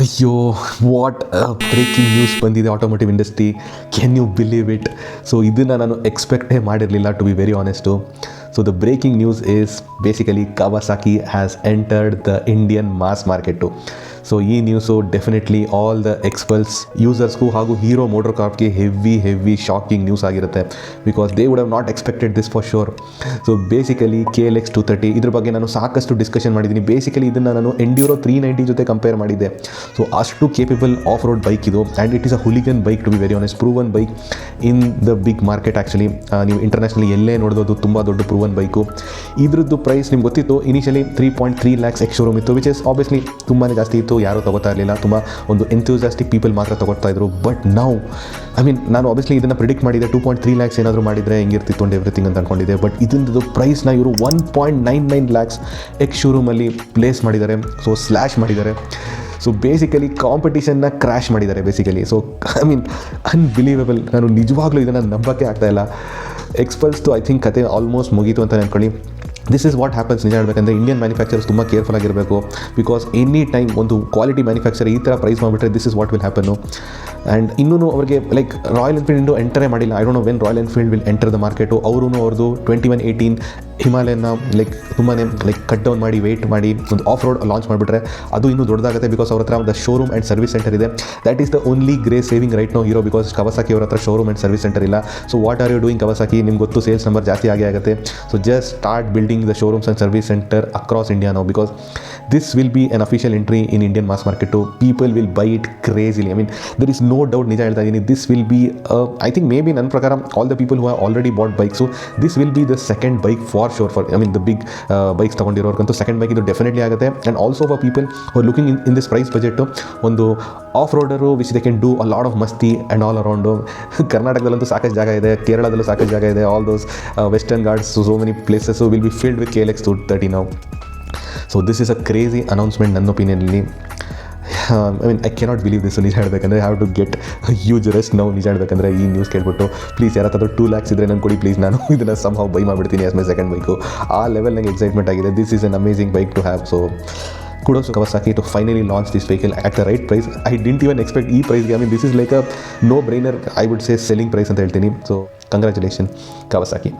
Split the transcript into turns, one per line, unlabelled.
ಅಯ್ಯೋ, what breaking news ಬಂದಿದೆ automotive industry. Can you believe it? So ಇದನ್ನು ನಾನು ಎಕ್ಸ್ಪೆಕ್ಟೇ ಮಾಡಿರಲಿಲ್ಲ, to be very honest. So the breaking news is basically Kawasaki has entered the Indian mass market. So ಈ news definitely all the Xpulse ಯೂಸರ್ಸ್ಗೂ ಹಾಗೂ ಹೀರೋ ಮೋಟರ್ ಕಾರ್ಪ್ಗೆ heavy shocking news ಆಗಿರುತ್ತೆ, because they would have not expected this for sure. So basically KLX 230 ಇದ್ರ ಬಗ್ಗೆ ನಾನು ಸಾಕಷ್ಟು discussion ಮಾಡಿದ್ದೀನಿ. ಬೇಸಿಕಲಿ ಇದನ್ನು ನಾನು ಎಂಡ್ಯೂರೋ 390 ಜೊತೆ ಕಂಪೇರ್ ಮಾಡಿದ್ದೆ. ಸೊ ಅಷ್ಟು ಕೇಪಬಲ್ ಆಫ್ ರೋಡ್ ಬೈಕ್ ಇದು, and it is a hooligan bike, to be very honest. Proven bike in the big market. Actually ನೀವು ಇಂಟರ್ನ್ಯಾಷನಲಿ ಎಲ್ಲೇ ನೋಡೋದು ತುಂಬ ದೊಡ್ಡ ಪ್ರೂವನ್ ಬೈಕು. ಇದ್ರದ್ದು ಪ್ರೈಸ್ ನಿಮ್ಗೆ ಗೊತ್ತಿತ್ತು, ಇನಿಷಿಯಲಿ 3.3 lakhs ಎಕ್ಸ್ ಶೋರೂಮ್ ಇತ್ತು, ವಿಚ್ ಇಸ್ ಆಬ್ವಿಯಸ್ಲಿ ತುಂಬಾ ಜಾಸ್ತಿ ಇತ್ತು. ಯಾರೂ ತಗೋತಾ ಇರಲಿಲ್ಲ, ತುಂಬ ಒಂದು ಎಂಥೂಸಿಯಾಸ್ಟಿಕ್ ಪೀಪಲ್ ಮಾತ್ರ ತಗೋತಾ ಇದ್ರು. ಬಟ್ ನಾವು ನಾನು ಆಬ್ವಿಯಸ್ಲಿ ಇದನ್ನು ಪ್ರಿಡಿಕ್ಟ್ ಮಾಡಿದ್ದೆ, 2.3 lakhs ಏನಾದರೂ ಮಾಡಿದರೆ ಹೆಂಗಿರ್ತಿತ್ತು ಅಂಡ್ ಎವ್ರಿಥಿಂಗ್ ಅಂತ ಅಂದ್ಕೊಂಡಿದ್ದೆ. ಬಟ್ ಇದೊಂದು ಪ್ರೈಸ್ನ ಇವರು 1.99 lakhs ಎಕ್ಸ್ ಶೋರೂಮಲ್ಲಿ ಪ್ಲೇಸ್ ಮಾಡಿದ್ದಾರೆ. ಸೊ ಸ್ಲ್ಯಾಶ್ ಮಾಡಿದ್ದಾರೆ. ಸೊ ಬೇಸಿಕಲಿ ಕಾಂಪಿಟೇಷನ್ನ ಕ್ರ್ಯಾಶ್ ಮಾಡಿದ್ದಾರೆ ಬೇಸಿಕಲಿ. So unbelievable. ನಾನು ನಿಜವಾಗ್ಲೂ ಇದನ್ನು ನಂಬೋಕ್ಕೆ ಆಗ್ತಾಯಿಲ್ಲ. ಎಕ್ಸ್ಪಲ್ಸ್ದು ಐ ಥಿಂಕ್ ಕತೆ ಆಲ್ಮೋಸ್ಟ್ ಮುಗೀತು ಅಂತ ಅಂದ್ಕೊಳ್ಳಿ. This is what happens. ನಿಜ ಹೇಳಬೇಕಂದ್ರೆ ಇಂಡಿಯನ್ ಮ್ಯಾನುಫ್ಯಾಕ್ಚರ್ಸ್ ತುಂಬ ಕೇರ್ಫುಲ್ ಆಗಿರಬೇಕು, ಬಿಕಾಸ್ ಎನಿ ಟೈಮ್ ಒಂದು ಕ್ವಾಲಿಟಿ ಮ್ಯಾನುಫ್ಯಾಕ್ಚರ್ ಈ ಥರ ಪ್ರೈಸ್ ಮಾಡಿಬಿಟ್ರೆ this is what will happen. And ಇನ್ನೂ ಅವ್ರಿಗೆ ಲೈಕ್ ರಾಯಲ್ ಎನ್ಫೀಲ್ಡ್ ಎಂಟರೇ ಮಾಡಿಲ್ಲ. I don't know when royal Enfield will enter the market. ಅವ್ರದ್ದು 2118 ಹಿಮಾಲಯನ ತುಂಬಾ ಕಟ್ ಡೌನ್ ಮಾಡಿ ವೆಯ್ಟ್ ಮಾಡಿ ಒಂದು ಆಫ್ ರೋಡ್ ಲಾಂಚ್ ಮಾಡಿಬಿಟ್ರೆ ಅದು ಇನ್ನೂ ದೊಡ್ಡದಾಗುತ್ತೆ, ಬಿಕಾಸ್ ಅವ್ರ ಹತ್ರ the showroom and service centre ಇದೆ. That is the only grey saving right no Hero, because Kawasaki ಅವ್ರ ಹತ್ರ ಶೋರೂಮ್ ಆ್ಯಂಡ್ ಸರ್ವಿಸ್ ಸೆಂಟರ್ ಇಲ್ಲ. So what are you doing Kawasaki? ನಿಮ್ಗೆ ಗೊತ್ತು, ಸೇಲ್ಸ್ ನಂಬರ್ ಜಾಸ್ತಿ ಆಗುತ್ತೆ. So just start building the showrooms and service centre across India no, because this will be an official entry in Indian mass market. People will buy it crazily. There is no doubt. ನಿಜ ಹೇಳ್ತಾ ಇದ್ದೀನಿ, this will be I think maybe ನನ್ನ ಪ್ರಕಾರ all the people who have already bought bikes, this will be the second bike for sure. For the big bikes ತೊಗೊಂಡಿರೋರ್ಗಂತೂ second bike ಇದು definitely ಆಗುತ್ತೆ. And also for people who are looking in this price budget, ಒಂದು off roader which they can do a lot of ಮಸ್ತಿ and all around. ಕರ್ನಾಟಕದಲ್ಲಂತೂ ಸಾಕಷ್ಟು ಜಾಗ ಇದೆ, ಕೇರಳದಲ್ಲೂ ಸಾಕಷ್ಟು ಜಾಗ ಇದೆ. All those Western Ghats, so many places will be filled with KLX 230 now. So this is a crazy announcement ನನ್ನ ಒಪಿನಿಯನಲ್ಲಿ. I cannot believe this. ನಿಜ ಹೇಳಬೇಕಂದ್ರೆ have to get huge rest ನಾವು. ನಿಜ ಹೇಳಬೇಕಂದ್ರೆ ಈ ನ್ಯೂಸ್ ಕೇಳ್ಬಿಟ್ಟು ಪ್ಲೀಸ್ ಯಾರಾದರೂ 2 lakhs ಇದ್ದರೆ ನಂಗೆ ಕೊಡಿ ಪ್ಲೀಸ್. ನಾನು ಇದನ್ನು ಸಮ್ಹೌ ಬೈ ಮಾಡಿಬಿಡ್ತೀನಿ ಆಸ್ ಮೈ ಸೆಕೆಂಡ್ ಬೈಕು. ಆ ಲೆವೆಲ್ ನಂಗೆ ಎಕ್ಸೈಟ್ಮೆಂಟ್ ಆಗಿದೆ. This is an amazing bike to have. So kudos to Kawasaki to finally launch this vehicle at the right price. I didn't even expect ಈ ಪ್ರೈಸ್ಗೆ. this is like a no brainer, I would say selling price ಅಂತ ಹೇಳ್ತೀನಿ. So congratulations Kawasaki.